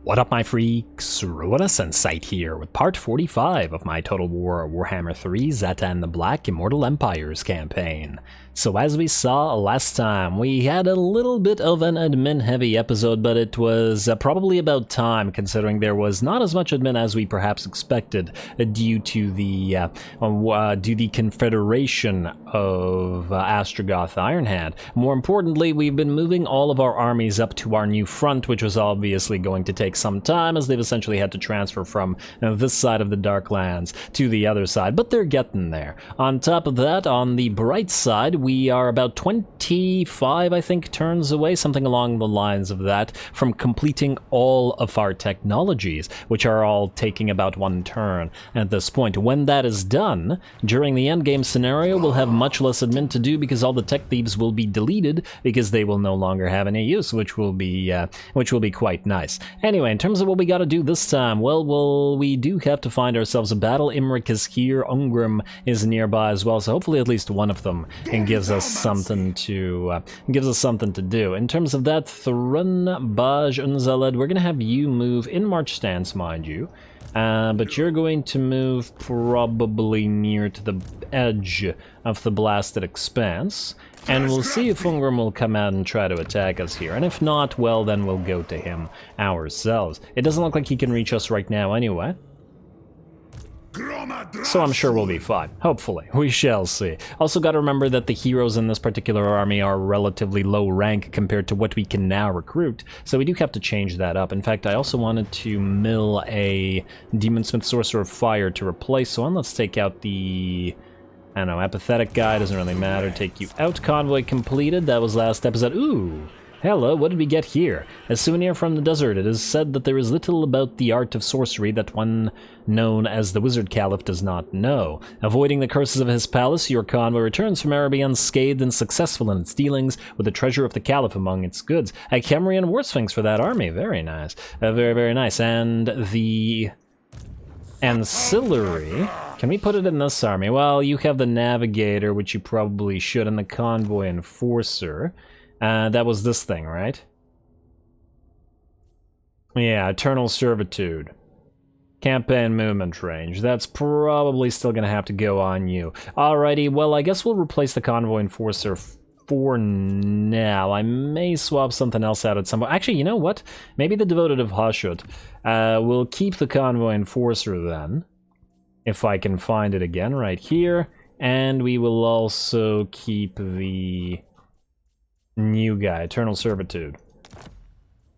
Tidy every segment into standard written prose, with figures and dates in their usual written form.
What up, my freaks? RuinousInsight here with part 45 of my Total Warhammer 3 Zhatan the Black Immortal Empires campaign. So as we saw last time, we had a little bit of an admin-heavy episode, but it was probably about time, considering there was not as much admin as we perhaps expected due to the Confederation of Astrogoth Ironhand. More importantly, we've been moving all of our armies up to our new front, which was obviously going to take some time, as they've essentially had to transfer from this side of the Darklands to the other side, but they're getting there. On top of that, on the bright side, we are about 25, I think, turns away, something along the lines of that, from completing all of our technologies, which are all taking about one turn at this point. When that is done, during the endgame scenario, we'll have much less admin to do because all the tech thieves will be deleted because they will no longer have any use, which will be quite nice. Anyway, in terms of what we got to do this time, well, we do have to find ourselves a battle. Imric is here, Ungrim is nearby as well, so hopefully at least one of them gives us something to do. In terms of that, Thrun, Baj, Unzaled, we're gonna have you move in march stance, mind you. But you're going to move probably near to the edge of the blasted expanse, and we'll see if Ungrim will come out and try to attack us here, and if not, well, then we'll go to him ourselves. It doesn't look like he can reach us right now anyway, so I'm sure we'll be fine. Hopefully. We shall see. Also got to remember that the heroes in this particular army are relatively low rank compared to what we can now recruit, so we do have to change that up. In fact, I also wanted to mill a Demonsmith Sorcerer of Fire to replace one. Let's take out the... I don't know, apathetic guy, doesn't really matter. Take you out. Convoy completed. That was last episode. Ooh! Hello, what did we get here? A souvenir from the desert. It is said that there is little about the art of sorcery that one known as the Wizard Caliph does not know. Avoiding the curses of his palace, your convoy returns from Araby unscathed and successful in its dealings with the treasure of the Caliph among its goods. A Kemrian War Sphinx for that army. Very nice. Very, very nice. And the ancillary... Can we put it in this army? Well, you have the Navigator, which you probably should, and the Convoy Enforcer. That was this thing, right? Yeah, Eternal Servitude. Campaign movement range. That's probably still gonna have to go on you. Alrighty, well, I guess we'll replace the Convoy Enforcer for now. I may swap something else out at some point. Actually, you know what? Maybe the Devoted of Hashut. We'll keep the Convoy Enforcer then, if I can find it again, right here. And we will also keep the... new guy, Eternal Servitude.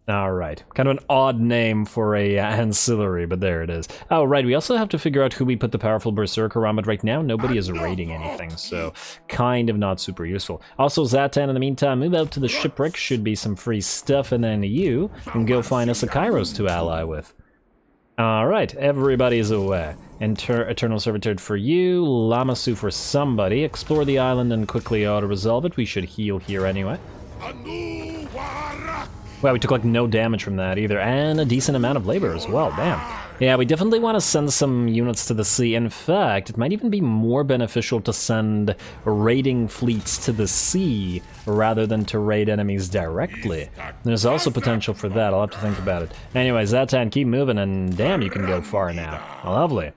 Alright, kind of an odd name for a ancillary, but there it is. Oh, right, we also have to figure out who we put the powerful Berserker on, but right now nobody is raiding anything, so kind of not super useful. Also, Zhatan, in the meantime, move out to the shipwreck, should be some free stuff, and then you can go find us a Kairos to ally with. Alright, everybody's away. Eternal Servitude for you, Lamasu for somebody. Explore the island and quickly auto-resolve it. We should heal here anyway. Wow, we took like no damage from that either, and a decent amount of labor as well, damn. Yeah, we definitely want to send some units to the sea. In fact, it might even be more beneficial to send raiding fleets to the sea rather than to raid enemies directly. There's also potential for that, I'll have to think about it. Anyway, Zhatan, keep moving, and damn, you can go far now. Lovely.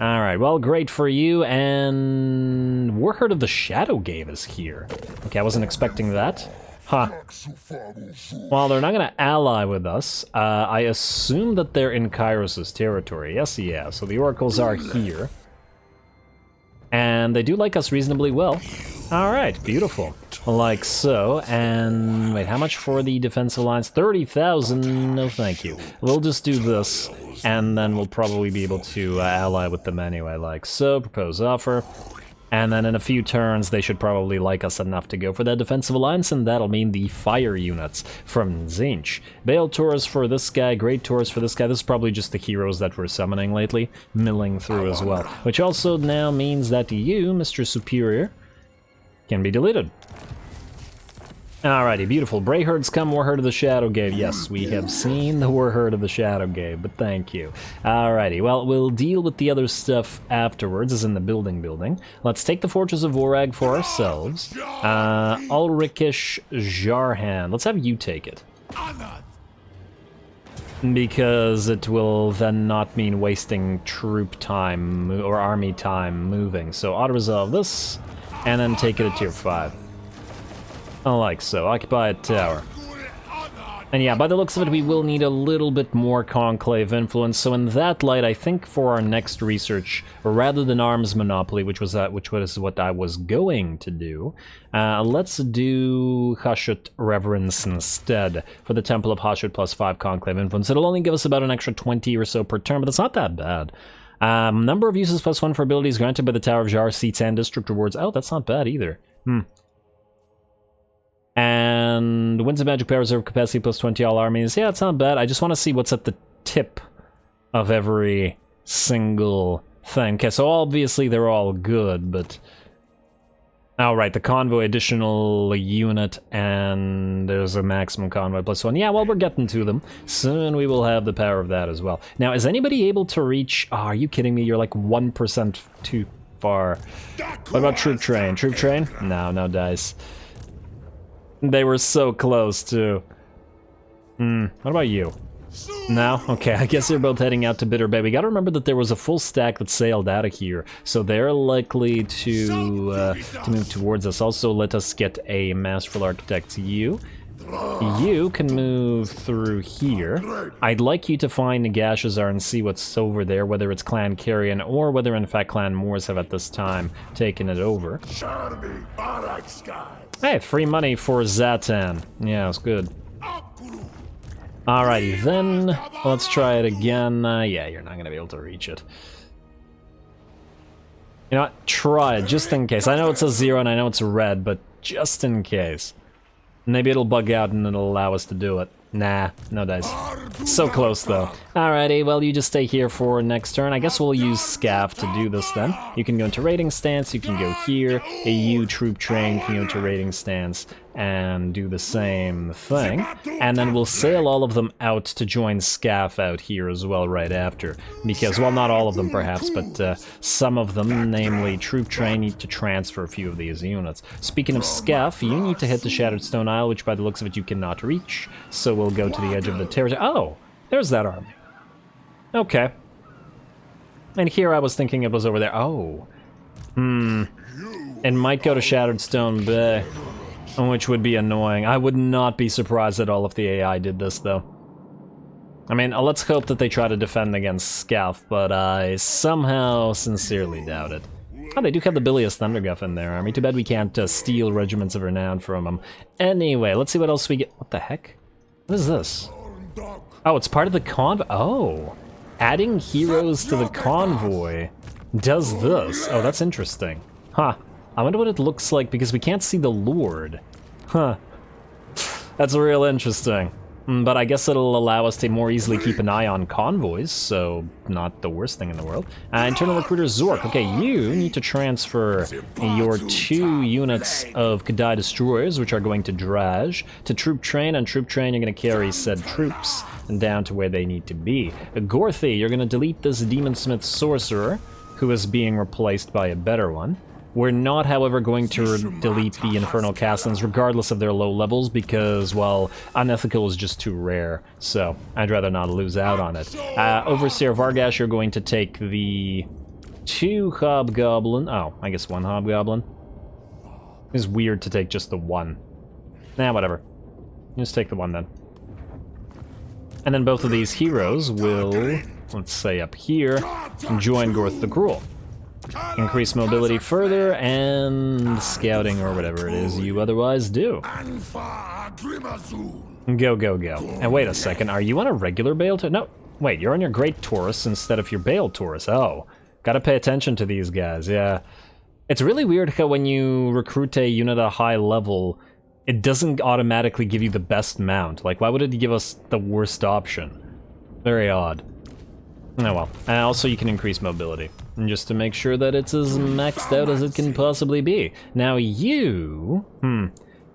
Alright, well, great for you, and Warherd of the Shadowgave is here. Okay, I wasn't expecting that. Huh. Well, they're not going to ally with us. I assume that they're in Kairos' territory. Yes, yeah, so the Oracles are here. And they do like us reasonably well. Alright, beautiful. Like so, and wait, how much for the defensive lines? 30,000, no thank you. We'll just do this, and then we'll probably be able to ally with them anyway, like so. Propose offer. And then in a few turns, they should probably like us enough to go for that defensive alliance, and that'll mean the fire units from Tzeentch. Bale Taurus for this guy, Great Taurus for this guy. This is probably just the heroes that we're summoning lately, milling through as well. Which also now means that you, Mr. Superior, can be deleted. Alrighty, beautiful. Brayherds come, Warherd of the Shadowgave. Yes, we have seen the Warherd of the Shadowgave, but thank you. Alrighty, well, we'll deal with the other stuff afterwards, as in the building. Let's take the Fortress of Vorag for ourselves. Ulrikish Zharr. Let's have you take it. because it will then not mean wasting troop time or army time moving. So auto-resolve this, and then take it to tier 5. Like so. Occupy a tower. And yeah, by the looks of it, we will need a little bit more Conclave influence. So in that light, I think for our next research, rather than Arms Monopoly, which was what I was going to do, let's do Hashut Reverence instead for the Temple of Hashut plus 5 Conclave influence. It'll only give us about an extra 20 or so per turn, but it's not that bad. Number of uses plus 1 for abilities granted by the Tower of Zharr, seats, and district rewards. Oh, that's not bad either. And wins of magic power reserve capacity plus 20 all armies. Yeah, it's not bad. I just want to see what's at the tip of every single thing. Okay, so obviously they're all good, but... Oh, right, the convoy additional unit, and there's a maximum convoy plus 1. Yeah, well, we're getting to them. Soon we will have the power of that as well. Now, is anybody able to reach... Oh, are you kidding me? You're like 1% too far. What about Troop Train? Troop Train? No, no dice. They were so close, too. What about you? No? Okay, I guess they're both heading out to Bitter Bay. We gotta remember that there was a full stack that sailed out of here, so they're likely to move towards us. Also, let us get a Masterful Architect. You can move through here. I'd like you to find Nagashazar and see what's over there, whether it's Clan Carrion or whether in fact Clan Moors have at this time taken it over. Hey, free money for Zhatan. Yeah, it's good. Alrighty, then let's try it again. Yeah, you're not gonna be able to reach it. You know what? Try it, just in case. I know it says 0 and I know it's red, but just in case. Maybe it'll bug out and it'll allow us to do it. Nah, no dice. So close, though. Alrighty, well, you just stay here for next turn. I guess we'll use Scaff to do this, then. You can go into raiding stance, you can go here. A troop train can go into raiding stance and do the same thing. And then we'll sail all of them out to join Scaff out here as well right after. Because, well, not all of them, perhaps, but some of them, namely Troop Train, need to transfer a few of these units. Speaking of Scaff, you need to hit the Shattered Stone Isle, which by the looks of it you cannot reach. So we'll go to the edge of the territory. Oh! There's that army. Okay. And here I was thinking it was over there. Oh. It might go to Shattered Stone Bay, which would be annoying. I would not be surprised at all if the AI did this, though. I mean, let's hope that they try to defend against Scalf, but I somehow sincerely doubt it. Oh, they do have the Bilious Thunderguff in their army. Too bad we can't steal Regiments of Renown from them. Anyway, let's see what else we get. What the heck? What is this? Oh, it's part of the convoy. Oh, adding heroes to the convoy does this. Oh, that's interesting. Huh. I wonder what it looks like because we can't see the Lord. Huh. That's real interesting. But I guess it'll allow us to more easily keep an eye on convoys, so not the worst thing in the world. Internal Recruiter Zork. Okay, you need to transfer your 2 units of Kadai Destroyers, which are going to Draj, to Troop Train, and Troop Train you're going to carry said troops down to where they need to be. Gorthy, you're going to delete this Demonsmith Sorcerer, who is being replaced by a better one. We're not, however, going to delete the Infernal Castlings regardless of their low levels because, well, Unethical is just too rare, so I'd rather not lose out on it. Overseer Vargash, you're going to take the 2 Hobgoblin. Oh, I guess 1 Hobgoblin. It's weird to take just the 1. Nah, whatever. Just take the 1 then. And then both of these heroes will, let's say up here, join Gorth the Cruel. Increase mobility further, and scouting, or whatever it is you otherwise do. Go, go, go. And wait a second, are you on a regular Bale Taurus? No, wait, you're on your Great Taurus instead of your Bale Taurus. Oh, gotta pay attention to these guys, yeah. It's really weird how when you recruit a unit at a high level, it doesn't automatically give you the best mount. Like, why would it give us the worst option? Very odd. Oh well. Also, you can increase mobility, just to make sure that it's as maxed out as it can possibly be. Now you...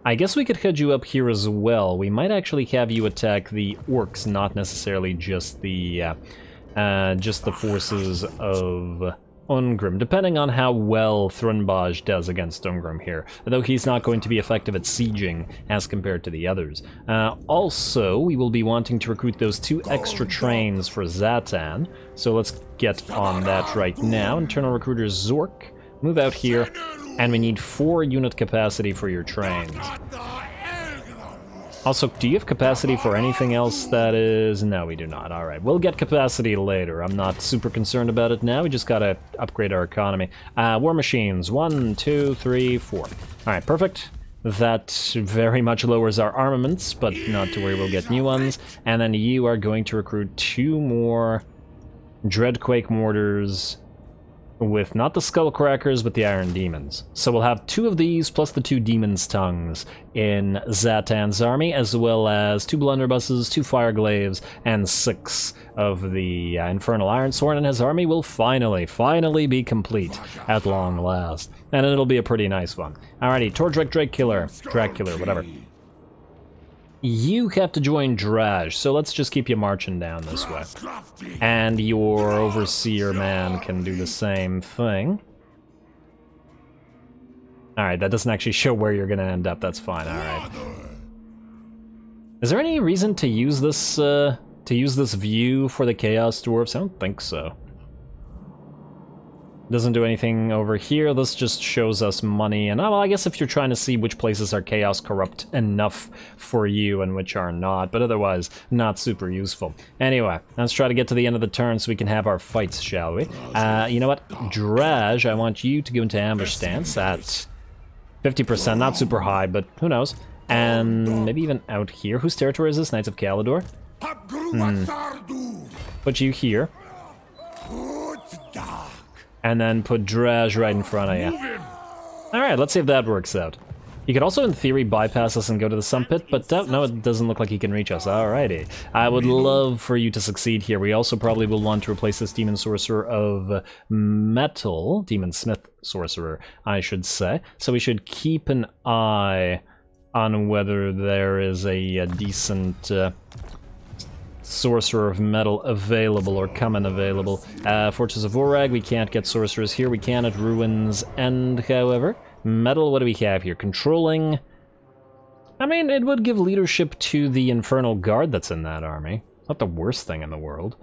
I guess we could head you up here as well. We might actually have you attack the orcs, not necessarily just the forces of Ungrim, depending on how well Thrunbaj does against Ungrim here, though he's not going to be effective at sieging as compared to the others. Also, we will be wanting to recruit those 2 extra trains for Zhatan, so let's get on that right now. Internal recruiter Zork, move out here, and we need 4 unit capacity for your trains. Also, do you have capacity for anything else that is... No, we do not. Alright, we'll get capacity later. I'm not super concerned about it now. We just gotta upgrade our economy. War machines. 1, 2, 3, 4. Alright, perfect. That very much lowers our armaments, but not to worry, we'll get new ones. And then you are going to recruit 2 more Dreadquake mortars with not the Skullcrackers, but the Iron Demons. So we'll have 2 of these, plus the 2 Demon's Tongues in Zhatan's army, as well as 2 Blunderbusses, 2 Fireglaves, and 6 of the Infernal Ironsworn, and his army will finally be complete at long last. And it'll be a pretty nice one. Alrighty, Tordrek Dracula, whatever. You have to join Draj, so let's just keep you marching down this way. And your Overseer man can do the same thing. Alright, that doesn't actually show where you're gonna end up, that's fine, alright. Is there any reason to use this view for the Chaos Dwarfs? I don't think so. Doesn't do anything over here. This just shows us money, and well, I guess if you're trying to see which places are chaos corrupt enough for you and which are not, but otherwise not super useful. Anyway, let's try to get to the end of the turn so we can have our fights, shall we? You know what? Draj, I want you to go into ambush stance at 50%, not super high, but who knows? And maybe even out here. Whose territory is this? Knights of Calidor? Put you here. And then put Draj right in front of you. Alright, let's see if that works out. He could also, in theory, bypass us and go to the Sun Pit, but no, it doesn't look like he can reach us. Alrighty. I would love for you to succeed here. We also probably will want to replace this Demon Sorcerer of Metal, Demon Smith Sorcerer, I should say. So we should keep an eye on whether there is a decent... Sorcerer of Metal available or coming available. Fortress of Vorag, we can't get sorcerers here. We can at Ruins End, however. Metal, what do we have here? Controlling. I mean, it would give leadership to the Infernal Guard that's in that army. Not the worst thing in the world.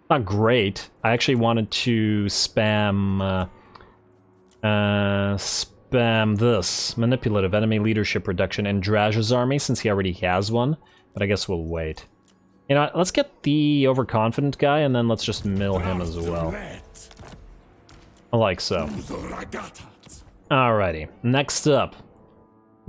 Not great. I actually wanted to spam this. Manipulative enemy leadership reduction in Draj's army, since he already has one. But I guess we'll wait. You know, let's get the overconfident guy, and then let's just mill him as well. Like so. Alrighty, next up.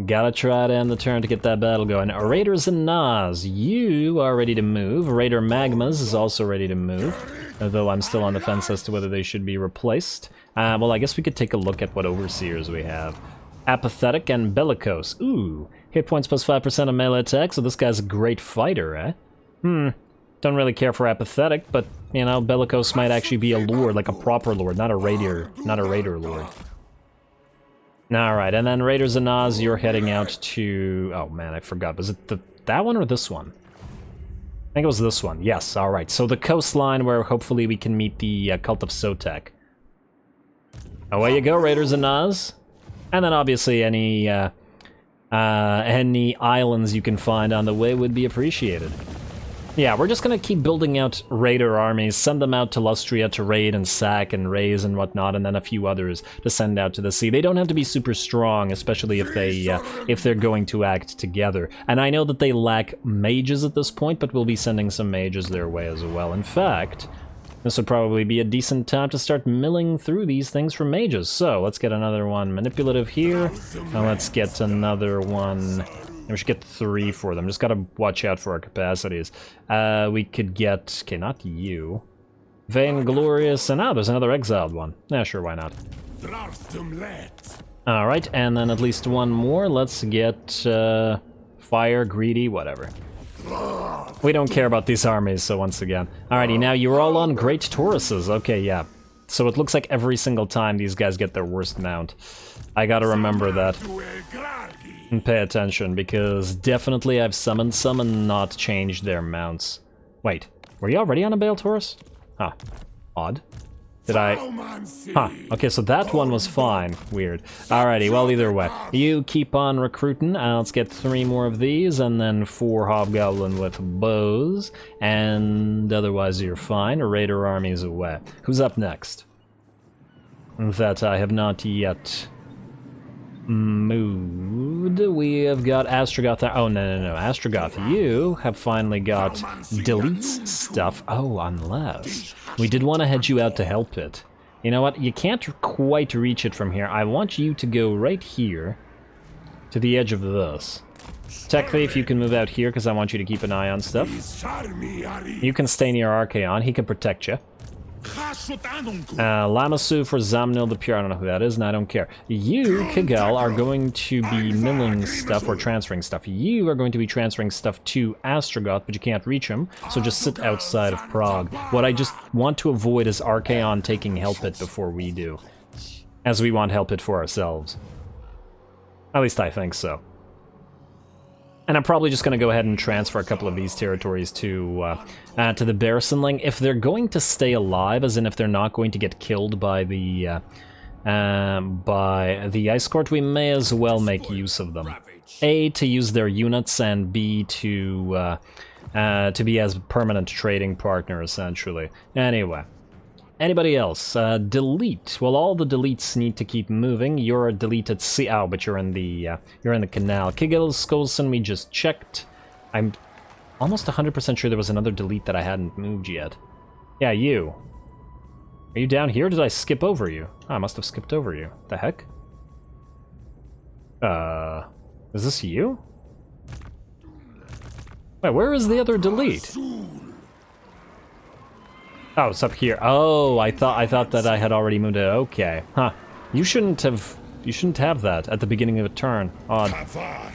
Gotta try to end the turn to get that battle going. Raiders and Nas, you are ready to move. Raider Magmas is also ready to move, although I'm still on the fence as to whether they should be replaced. Well, I guess we could take a look at what Overseers we have. Apathetic and Bellicose. Ooh, hit points plus 5% of melee attack, so this guy's a great fighter, eh? Don't really care for Apathetic, but, you know, Bellicose might actually be a lord, like a proper lord, not a raider lord. Alright, and then Raiders and Nas, you're heading out to... Oh man, I forgot. Was it that one or this one? I think it was this one. Yes, alright. So the coastline where hopefully we can meet the Cult of Sotek. Away you go, Raiders and Nas. And then obviously any islands you can find on the way would be appreciated. Yeah, we're just gonna keep building out raider armies, send them out to Lustria to raid and sack and raise and whatnot, and then a few others to send out to the sea. They don't have to be super strong, especially if they're going to act together. And I know that they lack mages at this point, but we'll be sending some mages their way as well. In fact, this would probably be a decent time to start milling through these things for mages. So let's get another one manipulative here, and let's get another one. We should get 3 for them. Just gotta watch out for our capacities. We could get... Okay, not you. Vainglorious, and there's another exiled one. Yeah, sure, why not? Alright, and then at least one more. Let's get... Fire, Greedy, whatever. We don't care about these armies, so once again. Alrighty, now you're all on Great Tauruses. Okay, yeah. So it looks like every single time these guys get their worst mount. I gotta remember that. And pay attention, because definitely I've summoned some and not changed their mounts. Wait, were you already on a Bale Taurus? Huh. Odd. Did I... Huh, okay, so that one was fine. Weird. Alrighty, well, either way. You keep on recruiting. Let's get 3 more of these, and then 4 Hobgoblin with bows. And otherwise you're fine. Raider armies away. Who's up next? That I have not yet moved. We have got Astrogoth. Oh, no. Astrogoth, you have finally got deletes stuff. Oh, unless... We did want to head you out to help it. You know what? You can't quite reach it from here. I want you to go right here to the edge of this. Tech Thief, you can move out here because I want you to keep an eye on stuff. You can stay near Archaon. He can protect you. Lamasu for Zamnil the Pure, I don't know who that is, and I don't care. You, Kigal, are going to be milling stuff or transferring stuff. You are going to be transferring stuff to Astrogoth, but you can't reach him, so just sit outside of Prague. What I just want to avoid is Archaon taking Helpit before we do, as we want Helpit for ourselves. At least I think so. And I'm probably just going to go ahead and transfer a couple of these territories to the Bearsenling. If they're going to stay alive, as in if they're not going to get killed by the Ice Court, we may as well make use of them. A, to use their units, and B, to be as permanent trading partner, essentially. Anyway. Anybody else? Delete. Well, all the deletes need to keep moving. You're deleted C. Oh, but you're in the canal. Kigil Skolson, we just checked. I'm almost 100% sure there was another delete that I hadn't moved yet. Yeah, you. Are you down here? Did I skip over you? Oh, I must have skipped over you. The heck? Is this you? Wait, where is the other delete? Oh, it's up here. Oh, I thought that I had already moved it. Okay. Huh. You shouldn't have that at the beginning of a turn. Odd.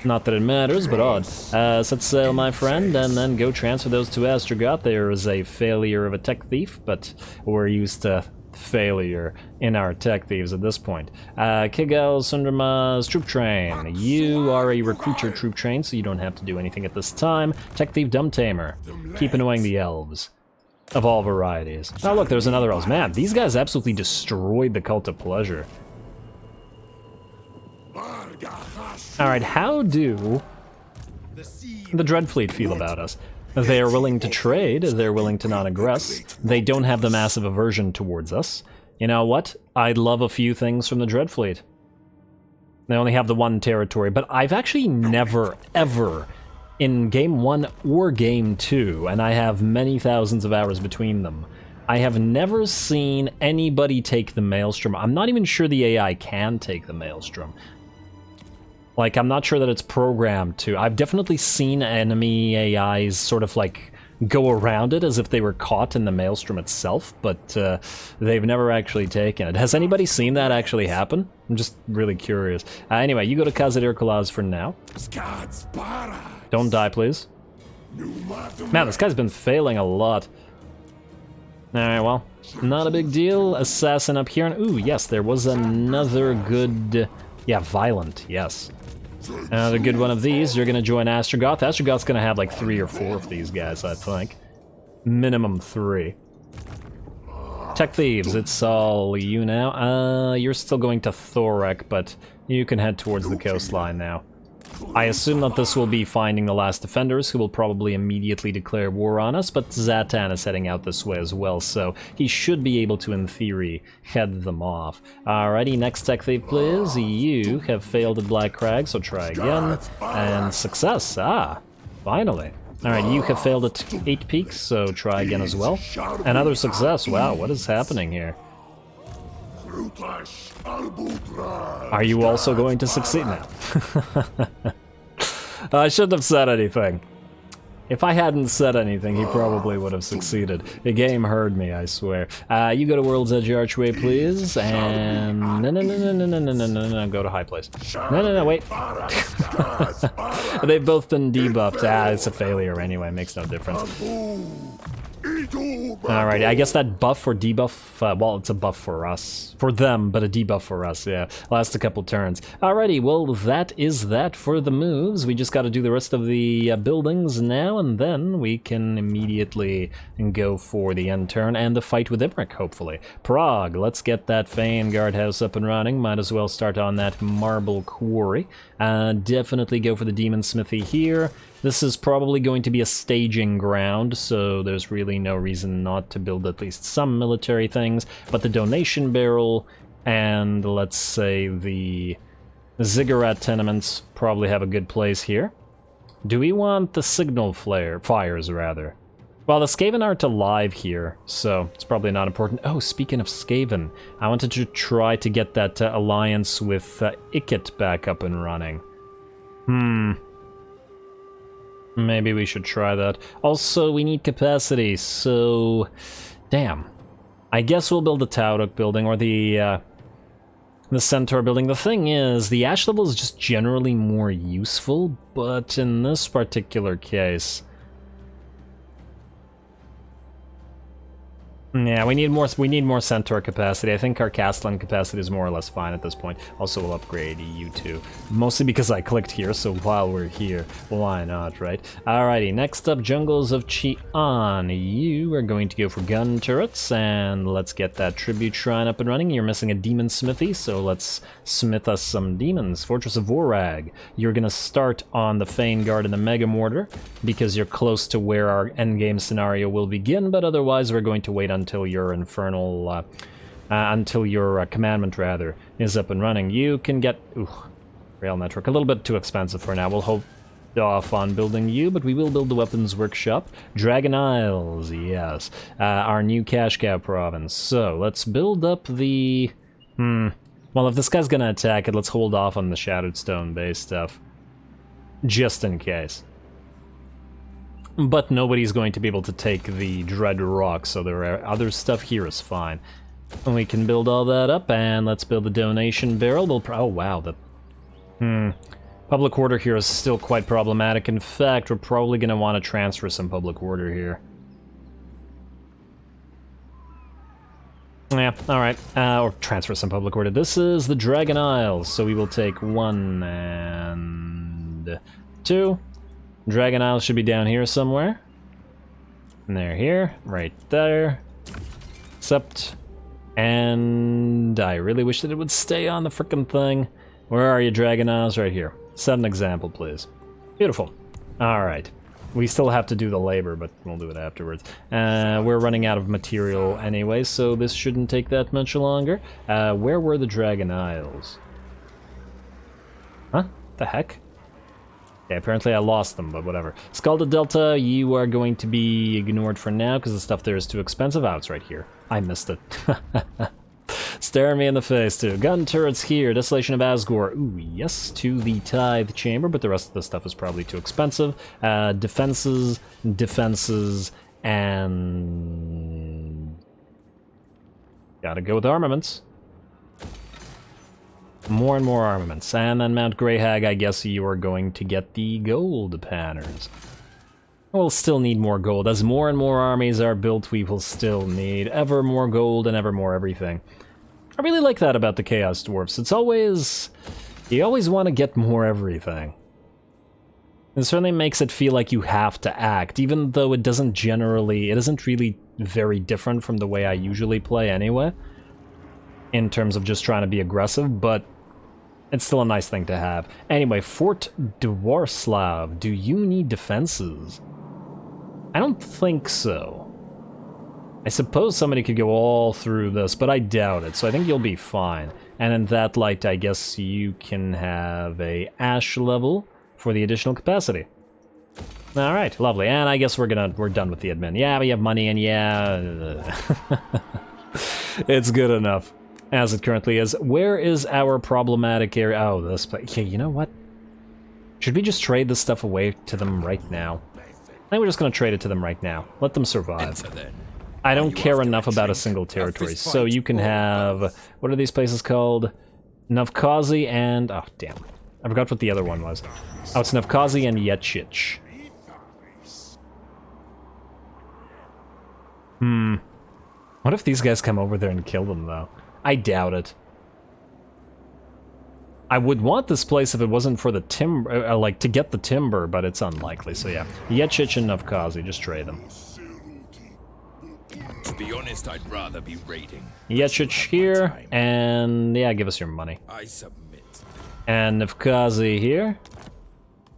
Not that it matters, but odd. Set sail, my friend, and then go transfer those to Astrogoth. There is a failure of a tech thief, but we're used to failure in our tech thieves at this point. Kigal Sundrama's troop train. You are a recruiter troop train, so you don't have to do anything at this time. Tech thief Dumb Tamer. Keep annoying the elves. Of all varieties. Oh look, there's another elves. Man, these guys absolutely destroyed the Cult of Pleasure. Alright, how do the Dreadfleet feel about us? They are willing to trade, they're willing to not aggress, they don't have the massive aversion towards us. You know what? I'd love a few things from the Dreadfleet. They only have the 1 territory, but I've actually never, ever, in Game 1 or Game 2, and I have many thousands of hours between them, I have never seen anybody take the Maelstrom. I'm not even sure the AI can take the Maelstrom. Like, I'm not sure that it's programmed to. I've definitely seen enemy AIs sort of like go around it as if they were caught in the Maelstrom itself, but they've never actually taken it. Has anybody seen that actually happen? I'm just really curious. Anyway, you go to Kazadir Kolaz for now. Don't die, please. Man, this guy's been failing a lot. Alright, well, not a big deal. Assassin up here. And, ooh, yes, there was another good... Yeah, Violent, yes. Another good one of these. You're going to join Astrogoth. Astrogoth's going to have like 3 or 4 of these guys, I think. Minimum 3. Tech Thieves, it's all you now. You're still going to Thorek, but you can head towards the coastline now. I assume that this will be finding the last defenders, who will probably immediately declare war on us, but Zhatan is heading out this way as well, so he should be able to, in theory, head them off. Alrighty, next tech thief, please. You have failed at Black Crag, so try again. And success! Ah, finally. Alright, you have failed at 8 Peaks, so try again as well. Another success. Wow, what is happening here? Are you also going to succeed now? I shouldn't have said anything. If I hadn't said anything, he probably would have succeeded. The game heard me, I swear. You go to World's Edge Archway, please, and... No, go to High Place. No, wait. They've both been debuffed. It's a failure anyway, makes no difference. Alright, I guess that buff or debuff, well, it's a buff for us. For them, but a debuff for us, yeah. Last a couple turns. Alrighty, well, that is that for the moves. We just gotta do the rest of the buildings now, and then we can immediately go for the end turn and the fight with Imric, hopefully. Prague, let's get that Fane guardhouse up and running. Might as well start on that marble quarry. Definitely go for the demon smithy here. This is probably going to be a staging ground, so there's really no reason not to build at least some military things, but the donation barrel and, let's say, the ziggurat tenements probably have a good place here. Do we want the signal fires, rather? Well, the Skaven aren't alive here, so it's probably not important. Oh, speaking of Skaven, I wanted to try to get that alliance with Ikit back up and running. Maybe we should try that. Also, we need capacity, so... Damn. I guess we'll build the Taurok building, or the Centaur building. The thing is, the Ash level is just generally more useful, but in this particular case... Yeah, we need more Centaur capacity. I think our Castellan capacity is more or less fine at this point. Also, we'll upgrade you too. Mostly because I clicked here, so while we're here, why not, right? Alrighty, next up, Jungles of Qi'an. You are going to go for gun turrets, and let's get that tribute shrine up and running. You're missing a demon smithy, so let's smith us some demons. Fortress of Vorag. You're gonna start on the Fane Guard and the Mega Mortar, because you're close to where our endgame scenario will begin, but otherwise we're going to wait until your infernal, until your commandment, rather, is up and running. You can get, rail network, a little bit too expensive for now. We'll hold off on building you, but we will build the weapons workshop. Dragon Isles, yes, our new cash cow province. So let's build up the, well, if this guy's gonna attack it, let's hold off on the Shattered Stone base stuff, just in case. But nobody's going to be able to take the Dread Rock, so there are other stuff here is fine. And we can build all that up, and let's build the donation barrel. We'll oh wow, the public order here is still quite problematic. In fact, we're probably going to want to transfer some public order here. Yeah, alright, or transfer some public order. This is the Dragon Isles, so we will take 1 and 2. Dragon Isles should be down here somewhere. And they're here, right there. Except, and I really wish that it would stay on the frickin' thing. Where are you, Dragon Isles? Right here. Set an example, please. Beautiful. Alright. We still have to do the labor, but we'll do it afterwards. We're running out of material anyway, so this shouldn't take that much longer. Where were the Dragon Isles? Huh? The heck? Yeah, apparently I lost them, but whatever. Scalded Delta, you are going to be ignored for now, because the stuff there is too expensive. Oh, it's right here. I missed it. Staring me in the face, too. Gun turrets here. Desolation of Asgore. Ooh, yes, to the Tithe Chamber, but the rest of the stuff is probably too expensive. Defenses, and... Gotta go with armaments. More and more armaments. And then Mount Greyhag, I guess you are going to get the gold panners. We'll still need more gold. As more and more armies are built, we will still need ever more gold and ever more everything. I really like that about the Chaos Dwarfs. It's always... You always want to get more everything. It certainly makes it feel like you have to act, even though it doesn't generally... It isn't really very different from the way I usually play anyway, in terms of just trying to be aggressive, but it's still a nice thing to have. Anyway, Fort Dwarslav, do you need defenses? I don't think so. I suppose somebody could go all through this, but I doubt it, so I think you'll be fine. And in that light, I guess you can have a Ash level for the additional capacity. Alright, lovely. And I guess we're done with the admin. Yeah, we have money, and yeah... it's good enough. As it currently is. Where is our problematic area? Oh, this place. Yeah, you know what? Should we just trade this stuff away to them right now? I think we're just going to trade it to them right now. Let them survive. I don't care enough about a single territory, so you can have... What are these places called? Novkazi and... Oh, damn. I forgot what the other one was. Oh, it's Novkazi and Yetchich. What if these guys come over there and kill them, though? I doubt it. I would want this place if it wasn't for the timber, like, to get the timber, but it's unlikely, so yeah. Yechich and Navkazi, just trade them. To be honest, I'd rather be raiding. Yechich here, and yeah, give us your money. I submit. And Navkazi here,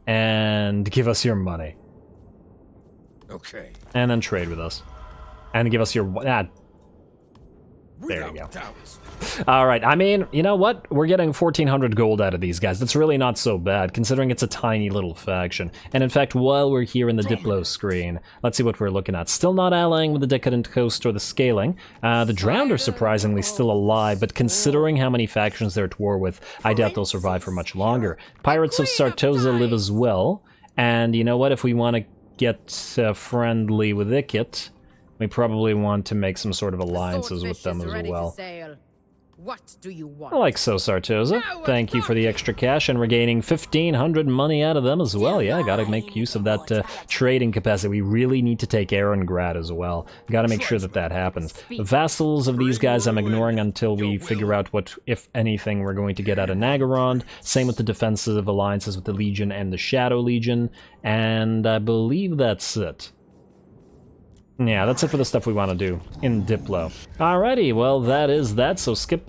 and give us your money. Okay. And then trade with us. And give us your... there you go. Alright, I mean, you know what? We're getting 1,400 gold out of these guys. That's really not so bad, considering it's a tiny little faction. And in fact, while we're here in the Diplo screen, let's see what we're looking at. Still not allying with the Decadent Coast or the Scaling. The Drowned are surprisingly still alive, but considering how many factions they're at war with, I doubt they'll survive for much longer. Pirates of Sartosa live as well. And you know what? If we want to get friendly with Ikit, we probably want to make some sort of alliances with them as well. What do you want? Like so, Sartosa. Thank you for the extra cash, and we're gaining 1,500 money out of them as well. Yeah, gotta make use of that trading capacity. We really need to take Erengrad as well. Gotta make sure that that happens. The vassals of these guys I'm ignoring until we figure out what, if anything, we're going to get out of Nagarond. Same with the defensive alliances with the Legion and the Shadow Legion. And I believe that's it. Yeah, that's it for the stuff we want to do in Diplo. Alrighty, well that is that, so skip,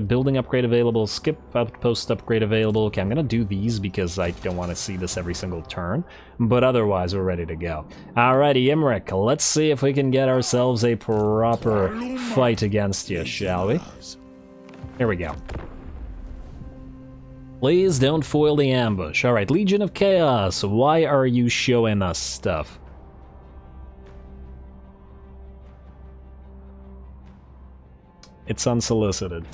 building upgrade available, skip outpost upgrade available. Okay, I'm gonna do these because I don't want to see this every single turn, but otherwise we're ready to go. Alrighty, Imric, let's see if we can get ourselves a proper fight against you, shall we? Here we go. Please don't foil the ambush. Alright, Legion of Chaos, why are you showing us stuff? It's unsolicited.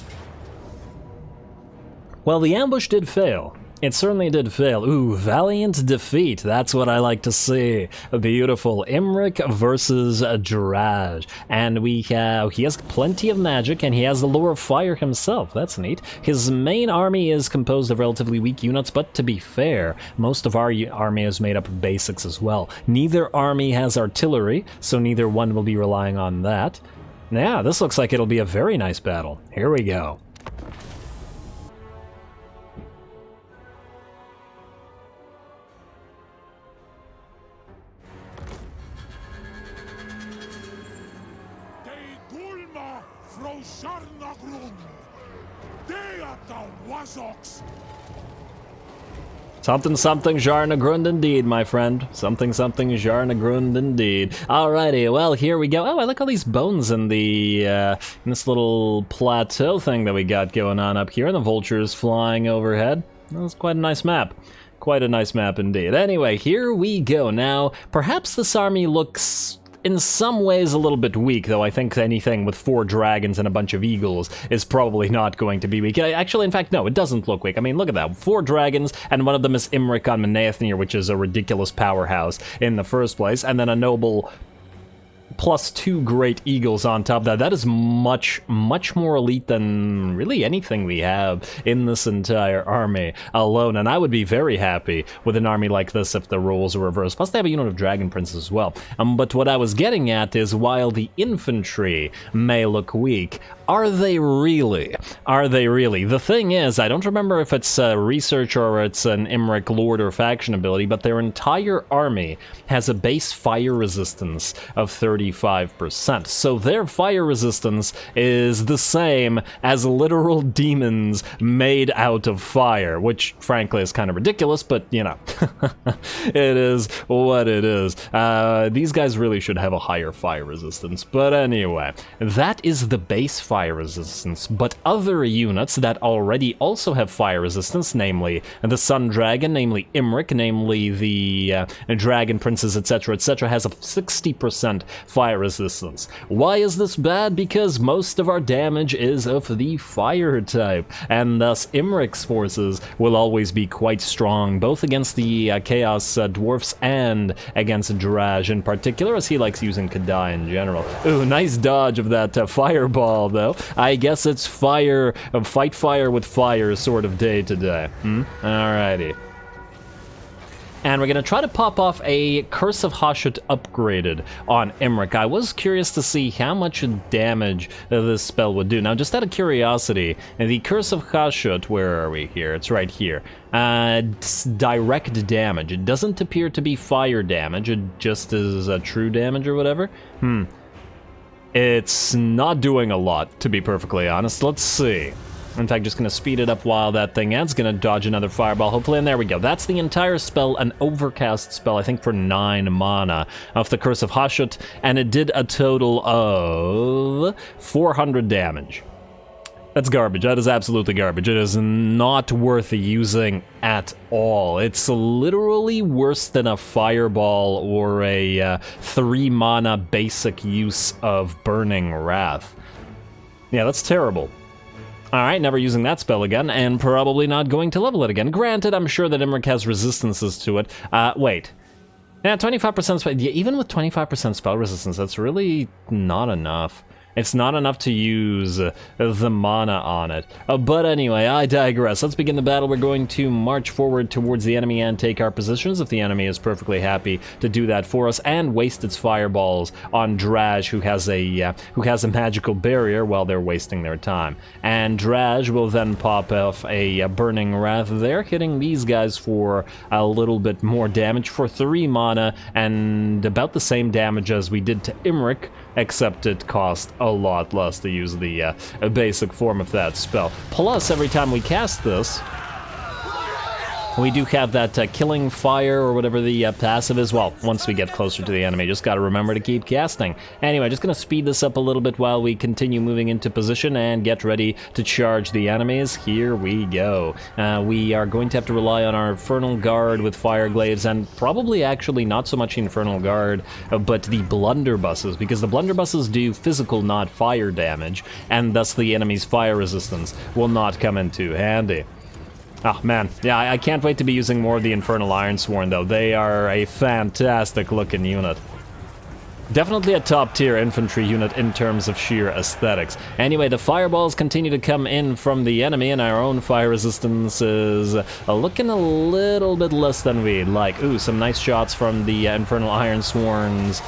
Well, the ambush did fail. It certainly did fail. Ooh, valiant defeat. That's what I like to see. Beautiful. Imric versus Draj. And he has plenty of magic, and he has the lore of fire himself. That's neat. His main army is composed of relatively weak units, but to be fair, most of our army is made up of basics as well. Neither army has artillery, so neither one will be relying on that. Yeah, this looks like it'll be a very nice battle. Here we go. Something something Zharr na Grund indeed, my friend. Something something Zharr na Grund indeed. Alrighty, well here we go. Oh, I like all these bones in the in this little plateau thing that we got going on up here, and the vultures flying overhead. That's quite a nice map. Quite a nice map indeed. Anyway, here we go. Now, perhaps this army looks in some ways a little bit weak, though I think anything with 4 dragons and a bunch of eagles is probably not going to be weak. Actually, in fact, no, it doesn't look weak. I mean, look at that. 4 dragons, and one of them is Imric on Menaethnir, which is a ridiculous powerhouse in the first place, and then a noble plus 2 great eagles on top of that. That is much, much more elite than really anything we have in this entire army alone, and I would be very happy with an army like this if the roles were reversed. Plus, they have a unit of dragon princes as well. But what I was getting at is, while the infantry may look weak, are they really? Are they really? The thing is, I don't remember if it's research or it's an Imric Lord or faction ability, but their entire army has a base fire resistance of 35%. So their fire resistance is the same as literal demons made out of fire, which frankly is kind of ridiculous, but you know, it is what it is. These guys really should have a higher fire resistance, but anyway, that is the base fire resistance, but other units that already also have fire resistance, namely the Sun Dragon, namely Imric, namely the Dragon Princes, etc., etc., has a 60% fire resistance. Why is this bad? Because most of our damage is of the fire type, and thus Imric's forces will always be quite strong, both against the Chaos Dwarfs and against Draj in particular, as he likes using Kadai in general. Ooh, nice dodge of that fireball, though. I guess it's fire, fight fire with fire sort of day today. Alrighty. And we're going to try to pop off a Curse of Hashut upgraded on Imric. I was curious to see how much damage this spell would do. Now, just out of curiosity, the Curse of Hashut, where are we here? It's right here. It's direct damage. It doesn't appear to be fire damage. It just is true damage or whatever. It's not doing a lot, to be perfectly honest. Let's see. In fact, just going to speed it up while that thing ends. Going to dodge another fireball, hopefully, and there we go. That's the entire spell, an overcast spell, I think for 9 mana of the Curse of Hashut, and it did a total of 400 damage. That's garbage. That is absolutely garbage. It is not worth using at all. It's literally worse than a fireball or a 3 mana basic use of Burning Wrath. Yeah, that's terrible. Alright, never using that spell again, and probably not going to level it again. Granted, I'm sure that Imric has resistances to it. Wait. Yeah, 25% spell. Yeah, even with 25% spell resistance, that's really not enough. It's not enough to use the mana on it. But anyway, I digress. Let's begin the battle. We're going to march forward towards the enemy and take our positions if the enemy is perfectly happy to do that for us, and waste its fireballs on Draj, who has a magical barrier while they're wasting their time. And Draj will then pop off a Burning Wrath there, hitting these guys for a little bit more damage for 3 mana, and about the same damage as we did to Imric, except it cost a lot less to use the basic form of that spell. Plus, every time we cast this, we do have that killing fire or whatever the passive is. Well, once we get closer to the enemy, just gotta remember to keep casting. Anyway, just gonna speed this up a little bit while we continue moving into position and get ready to charge the enemies. Here we go. We are going to have to rely on our Infernal Guard with Fire Glaives, and probably actually not so much Infernal Guard, but the Blunderbusses, because the Blunderbusses do physical, not fire damage, and thus the enemy's fire resistance will not come into handy. Oh man, yeah, I can't wait to be using more of the Infernal Ironsworn though. They are a fantastic looking unit. Definitely a top tier infantry unit in terms of sheer aesthetics. Anyway, the fireballs continue to come in from the enemy, and our own fire resistance is looking a little bit less than we'd like. Ooh, some nice shots from the Infernal Ironsworn's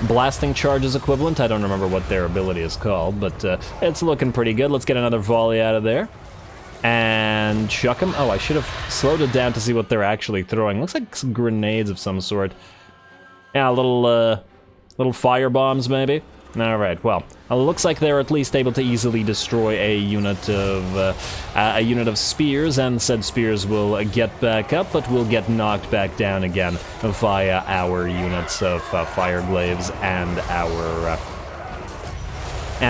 blasting charges equivalent. I don't remember what their ability is called, but it's looking pretty good. Let's get another volley out of there. And chuck them. Oh, I should have slowed it down to see what they're actually throwing. Looks like some grenades of some sort. Yeah, little fire bombs maybe. All right. Well, it looks like they're at least able to easily destroy a unit of spears, and said spears will get back up, but will get knocked back down again via our units of fire glaives and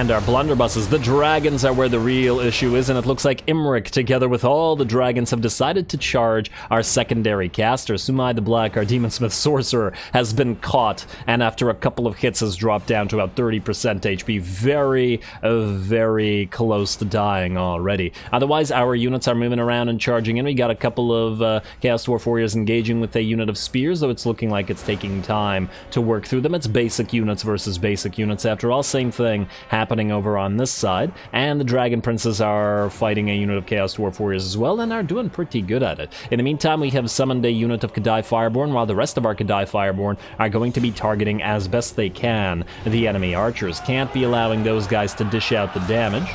our blunderbusses. The dragons are where the real issue is, and it looks like Imric, together with all the dragons, have decided to charge our secondary caster. Sumai the Black, our Demonsmith Sorcerer, has been caught, and after a couple of hits has dropped down to about 30% HP. Very, very close to dying already. Otherwise, our units are moving around and charging in. We got a couple of Chaos Dwarf Warriors engaging with a unit of spears, though it's looking like it's taking time to work through them. It's basic units versus basic units after all. Same thing happening over on this side, and the Dragon Princes are fighting a unit of Chaos Dwarf Warriors as well, and are doing pretty good at it. In the meantime, we have summoned a unit of Kadai Fireborn, while the rest of our Kadai Fireborn are going to be targeting as best they can the enemy archers. Can't be allowing those guys to dish out the damage,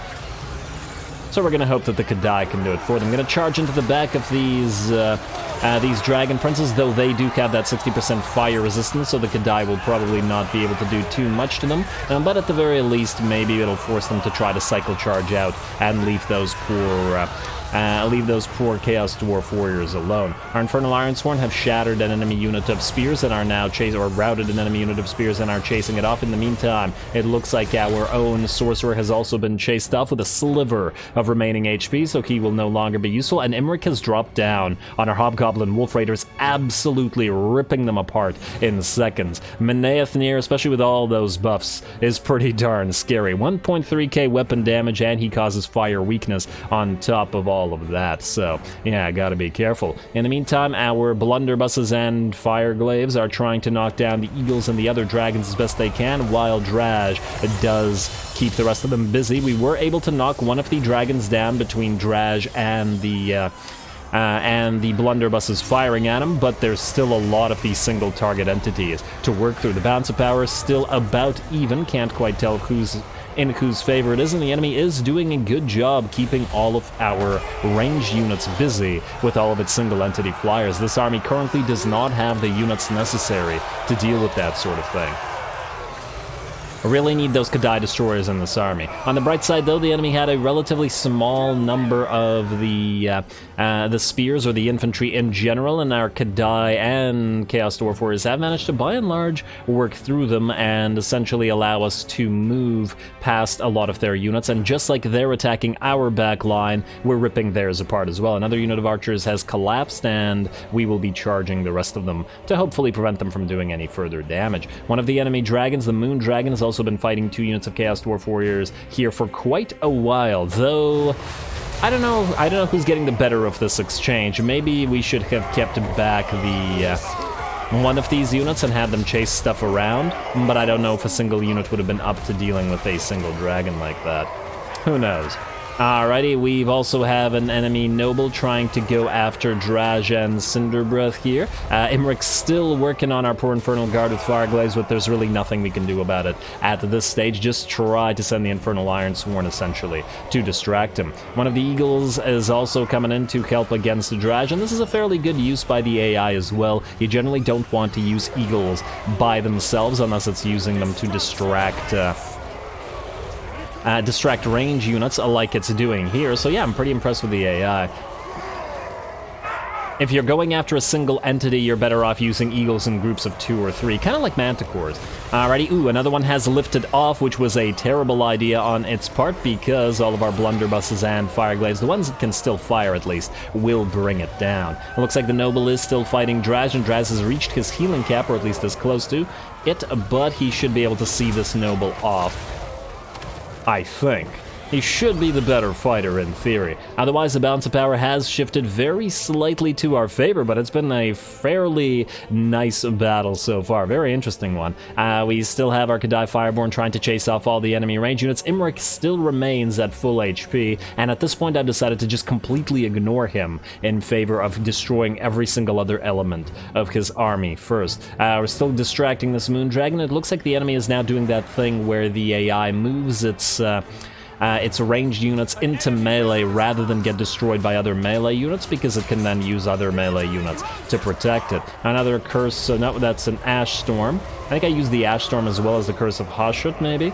so we're going to hope that the Kadai can do it for them. I'm going to charge into the back of these Dragon Princes, though they do have that 60% fire resistance, so the Kadai will probably not be able to do too much to them, but at the very least, maybe it'll force them to try to cycle charge out and leave those poor Chaos Dwarf Warriors alone. Our Infernal Ironsworn have shattered an enemy unit of spears and are now routed an enemy unit of spears and are chasing it off. In the meantime, it looks like our own Sorcerer has also been chased off with a sliver of remaining HP, so he will no longer be useful, and Imric has dropped down on our Hobgoblin Wolf Raiders, absolutely ripping them apart in seconds. Meneathnir, especially with all those buffs, is pretty darn scary. 1.3k weapon damage, and he causes fire weakness on top of all of that, so yeah, gotta be careful. In the meantime, our blunderbusses and fire glaives are trying to knock down the eagles and the other dragons as best they can, while Draj does keep the rest of them busy. We were able to knock one of the dragons down between Draj and the and the blunderbusses firing at him, but there's still a lot of these single target entities to work through. The balance of power is still about even, can't quite tell who's in whose favor it is, and the enemy is doing a good job keeping all of our ranged units busy with all of its single entity flyers. This army currently does not have the units necessary to deal with that sort of thing. I really need those Kadai destroyers in this army. On the bright side, though, the enemy had a relatively small number of the spears or the infantry in general, and our Kadai and Chaos Dwarf warriors have managed to, by and large, work through them and essentially allow us to move past a lot of their units. And just like they're attacking our back line, we're ripping theirs apart as well. Another unit of archers has collapsed, and we will be charging the rest of them to hopefully prevent them from doing any further damage. One of the enemy dragons, the Moon Dragon, has also been fighting 2 units of Chaos Dwarf warriors here for quite a while, though I don't know who's getting the better of this exchange. Maybe we should have kept back the one of these units and had them chase stuff around, but I don't know if a single unit would have been up to dealing with a single dragon like that. Who knows? Alrighty, we've also have an enemy noble trying to go after Zharr and Cinderbreath here. Imric's still working on our poor Infernal Guard with Fireglaze, but there's really nothing we can do about it at this stage. Just try to send the Infernal Iron Sworn, essentially, to distract him. One of the Eagles is also coming in to help against Zharr, and this is a fairly good use by the AI as well. You generally don't want to use Eagles by themselves unless it's using them to distract range units like it's doing here. So yeah, I'm pretty impressed with the AI. If you're going after a single entity, you're better off using eagles in groups of 2 or 3, kind of like manticores. Alrighty, ooh, another one has lifted off, which was a terrible idea on its part, because all of our blunderbusses and fireglades, the ones that can still fire at least, will bring it down. It looks like the noble is still fighting Zharr, and Zharr has reached his healing cap, or at least as close to it, but he should be able to see this noble off. I think. He should be the better fighter in theory. Otherwise, the balance of power has shifted very slightly to our favor, but it's been a fairly nice battle so far. Very interesting one. We still have our Kadai Fireborn trying to chase off all the enemy range units. Imric still remains at full HP, and at this point I've decided to just completely ignore him in favor of destroying every single other element of his army first. We're still distracting this Moon Dragon. It looks like the enemy is now doing that thing where the AI moves its ranged units into melee rather than get destroyed by other melee units, because it can then use other melee units to protect it. Another curse, no, that's an Ash Storm. I think I used the Ash Storm as well as the Curse of Hashut, maybe?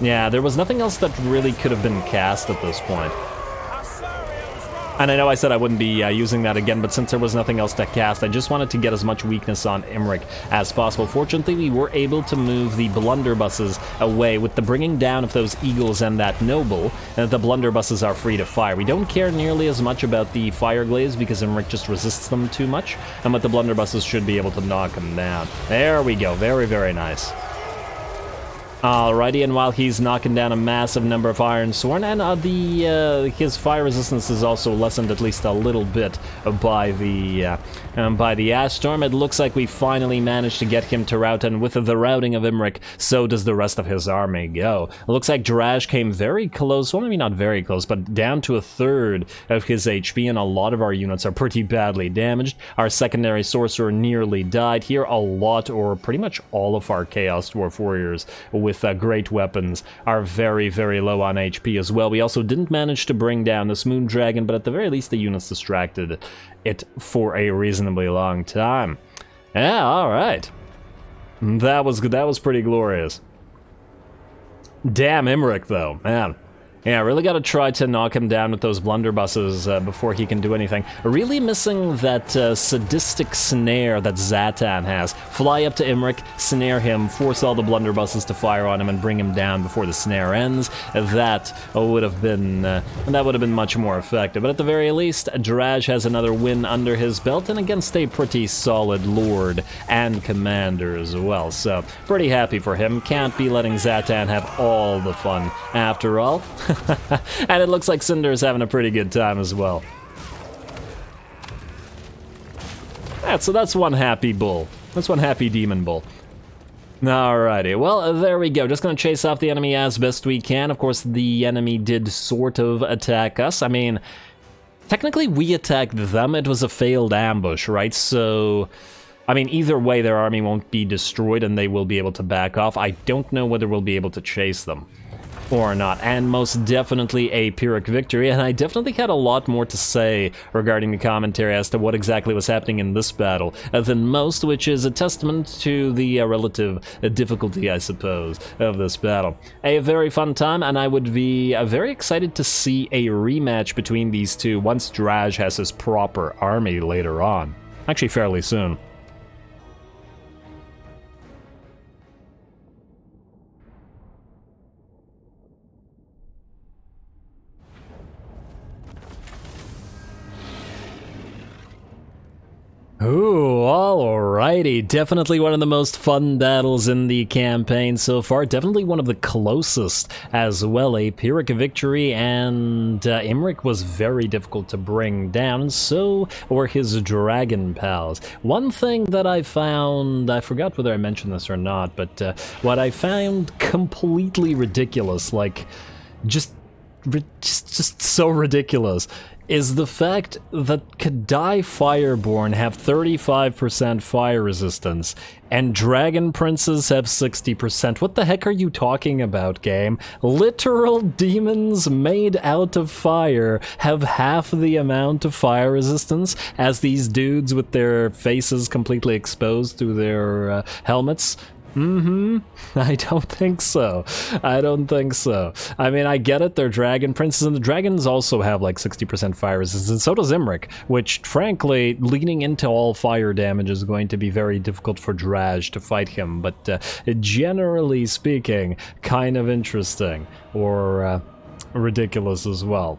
Yeah, there was nothing else that really could have been cast at this point. And I know I said I wouldn't be using that again, but since there was nothing else to cast, I just wanted to get as much weakness on Imric as possible. Fortunately, we were able to move the blunderbusses away. With the bringing down of those eagles and that noble, the blunderbusses are free to fire. We don't care nearly as much about the fireglaze because Imric just resists them too much, but the blunderbusses should be able to knock them down. There we go. Very, very nice. Alrighty, and while he's knocking down a massive number of Iron Sworn, and his fire resistance is also lessened at least a little bit by the Ash Storm, it looks like we finally managed to get him to rout, and with the routing of Imric, so does the rest of his army go. It looks like Zharr came very close, well maybe not very close, but down to a third of his HP, and a lot of our units are pretty badly damaged. Our secondary sorcerer nearly died here. A lot, or pretty much all of our Chaos Dwarf warriors with great weapons are very, very low on HP as well. We also didn't manage to bring down this Moon Dragon, but at the very least the units distracted it for a reasonably long time. Yeah, alright. That was pretty glorious. Damn Imric though, man. Yeah, really gotta try to knock him down with those blunderbusses before he can do anything. Really missing that sadistic snare that Zhatan has. Fly up to Imric, snare him, force all the blunderbusses to fire on him, and bring him down before the snare ends. That would have been much more effective. But at the very least, Zharr has another win under his belt, and against a pretty solid lord and commander as well. So pretty happy for him. Can't be letting Zhatan have all the fun after all. And it looks like Cinder is having a pretty good time as well. So that's one happy bull. That's one happy demon bull. Alrighty, well, there we go. Just gonna chase off the enemy as best we can. Of course, the enemy did sort of attack us. I mean, Technically, we attacked them. It was a failed ambush, right? So, I mean, either way, their army won't be destroyed and they will be able to back off. I don't know whether we'll be able to chase them or not. And most definitely a Pyrrhic victory. And I definitely had a lot more to say regarding the commentary as to what exactly was happening in this battle than most, which is a testament to the relative difficulty, I suppose, of this battle. A very fun time, and I would be very excited to see a rematch between these two once Zharr has his proper army later on. Actually, fairly soon. Ooh, alrighty. Definitely one of the most fun battles in the campaign so far. Definitely one of the closest as well. A Pyrrhic victory, and Imric was very difficult to bring down, so were his dragon pals. One thing that I found, I forgot whether I mentioned this or not, but what I found completely ridiculous, like just so ridiculous, is the fact that Kadai Fireborn have 35% fire resistance, and Dragon Princes have 60%. What the heck are you talking about, game? Literal demons made out of fire have half the amount of fire resistance as these dudes with their faces completely exposed through their helmets? I don't think so. I don't think so. I mean, I get it, they're dragon princes, and the dragons also have like 60% fire resistance, and so does Imric, which, frankly, leaning into all fire damage is going to be very difficult for Zharr to fight him, but generally speaking, kind of interesting, or ridiculous as well.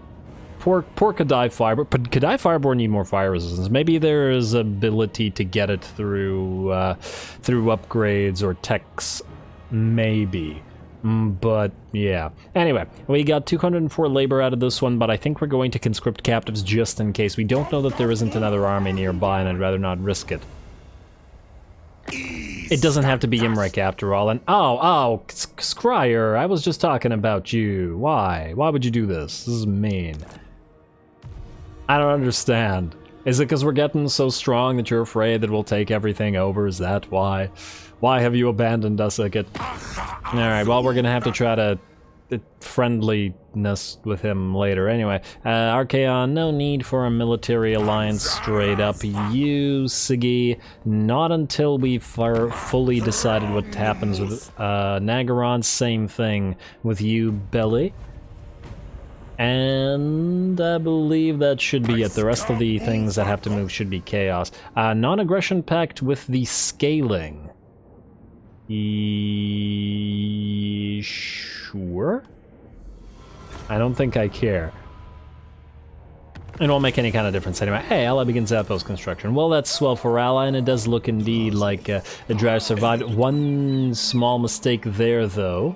Poor Kadai Fireborn, but Kadai Fireborn need more fire resistance. Maybe there is ability to get it through upgrades or techs, maybe. But yeah. Anyway, we got 204 labor out of this one, but I think we're going to conscript captives just in case. We don't know that there isn't another army nearby, and I'd rather not risk it. It doesn't have to be Imric after all, and oh, Scryer, I was just talking about you. Why? Why would you do this? This is mean. I don't understand. Is it because we're getting so strong that you're afraid that we'll take everything over? Is that why? Why have you abandoned us, Icket? Alright, well, we're gonna have to try to friendliness with him later. Anyway, Archaon, no need for a military alliance straight up. You, Siggy, not until we've fully decided what happens with Nagaron. Same thing with you, Belly. And I believe that should be it. The rest of the things that have to move should be chaos. Non-aggression pact with the scaling. Sure? I don't think I care. It won't make any kind of difference anyway. Hey, Ally begins outpost construction. Well, that's swell for Ally, and it does look indeed like Zharr survived. One small mistake there, though.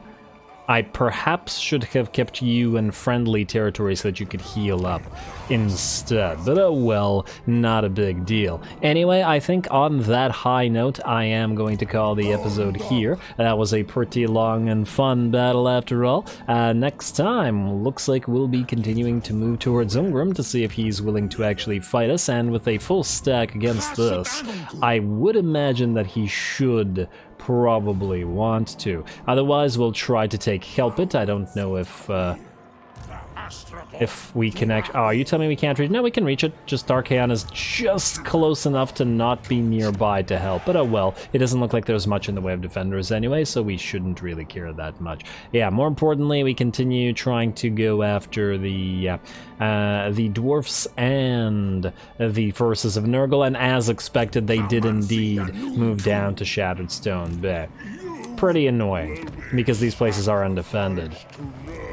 I perhaps should have kept you in friendly territory so that you could heal up instead. But oh well, not a big deal. Anyway, I think on that high note, I am going to call the episode here. That was a pretty long and fun battle after all. Next time, looks like we'll be continuing to move towards Ungrim to see if he's willing to actually fight us, and with a full stack against this, I would imagine that he should probably want to. Otherwise, we'll try to take Help It. I don't know if we can actually... Oh, you tell me we can't reach... No, we can reach it. Just Archaon is just close enough to not be nearby to help. But oh well, it doesn't look like there's much in the way of defenders anyway, so we shouldn't really care that much. Yeah, more importantly, we continue trying to go after the dwarfs and the forces of Nurgle, and as expected, they did indeed move down to Shattered Stone Bay. Pretty annoying, because these places are undefended.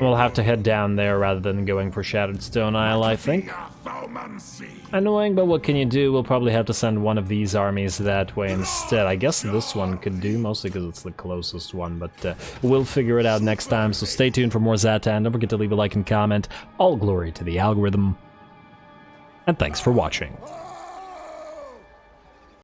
We'll have to head down there rather than going for Shattered Stone Isle, I think. Annoying, but what can you do? We'll probably have to send one of these armies that way instead. I guess this one could do, mostly because it's the closest one, but we'll figure it out next time, so stay tuned for more Zhatan. Don't forget to leave a like and comment. All glory to the algorithm, and thanks for watching.